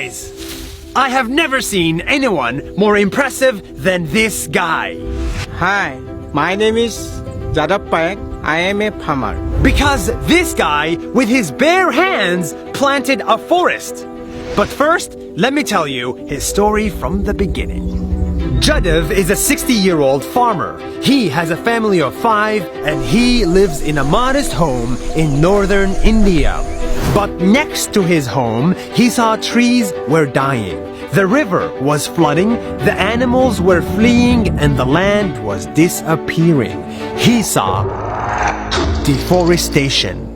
Guys, I have never seen anyone more impressive than this guy. Hi, my name is Janab. I am a farmer. Because this guy, with his bare hands, planted a forest. But first, let me tell you his story from the beginning. Janab is a 60-year-old farmer. He has a family of 5 and he lives in a modest home in northern India. But next to his home, he saw trees were dying. The river was flooding, the animals were fleeing, and the land was disappearing. He saw deforestation.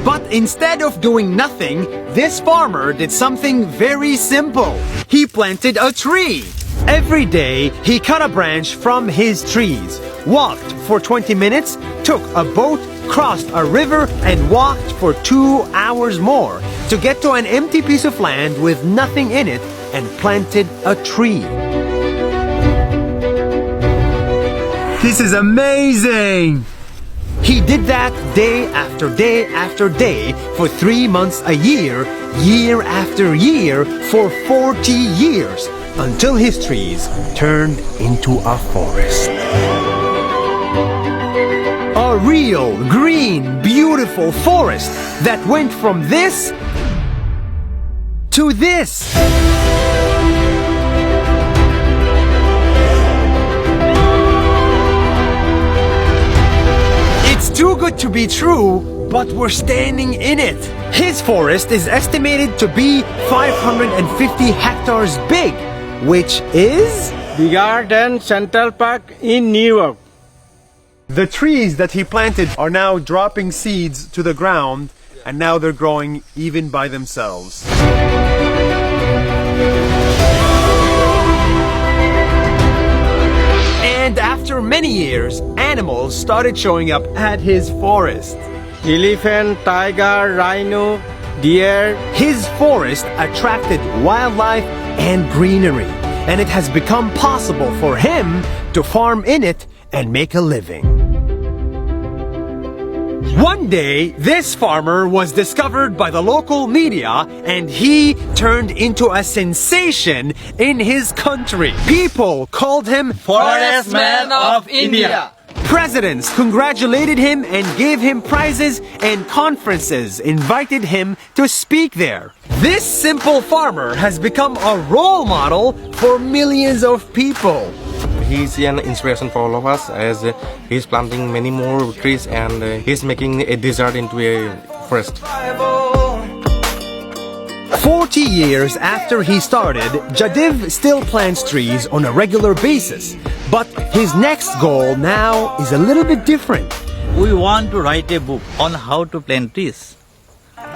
But instead of doing nothing, this farmer did something very simple. He planted a tree. Every day, he cut a branch from his trees, walked for 20 minutes, took a boat, crossed a river, and walked for 2 hours more to get to an empty piece of land with nothing in it and planted a tree. This is amazing! He did that day after day after day for 3 months a year, year after year, for 40 years, until his trees turned into a forest. A real, green, beautiful forest that went from this to this. It's too good to be true, but we're standing in it. His forest is estimated to be 550 hectares big, which is Bigger than Central Park in New York. the trees that he planted are now dropping seeds to the ground, and now they're growing even by themselves. And after many years, animals started showing up at his forest. Elephant, tiger, rhino, deer. His forest attracted wildlife and greenery, and it has become possible for him to farm in it and make a living. One day, this farmer was discovered by the local media and he turned into a sensation in his country. People called him Forest Man of India. Presidents congratulated him and gave him prizes, and conferences invited him to speak there. This simple farmer has become a role model for millions of people. He's an inspiration for all of us, as he's planting many more trees and he's making a desert into a forest. 40 years after he started, Janab still plants trees on a regular basis. But his next goal now is a little bit different. We want to write a book on how to plant trees.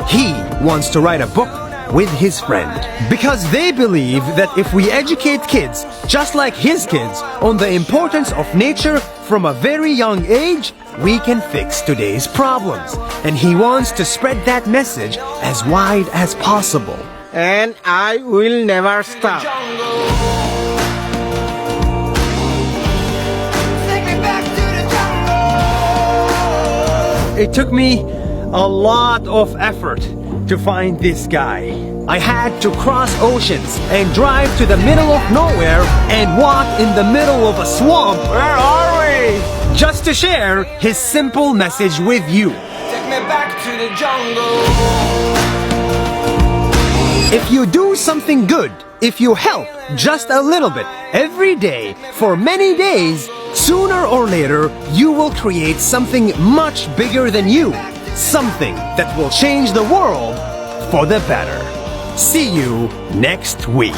He wants to write a book with his friend, because they believe that if we educate kids, just like his kids, on the importance of nature from a very young age, we can fix today's problems. And he wants to spread that message as wide as possible. And I will never stop. It took me a lot of effort to find this guy. I had to cross oceans and drive to the middle of nowhere and walk in the middle of a swamp. Where are we? Just to share his simple message with you. Take me back to the jungle. If you do something good, if you help just a little bit every day for many days, sooner or later you will create something much bigger than you. Something that will change the world for the better. See you next week.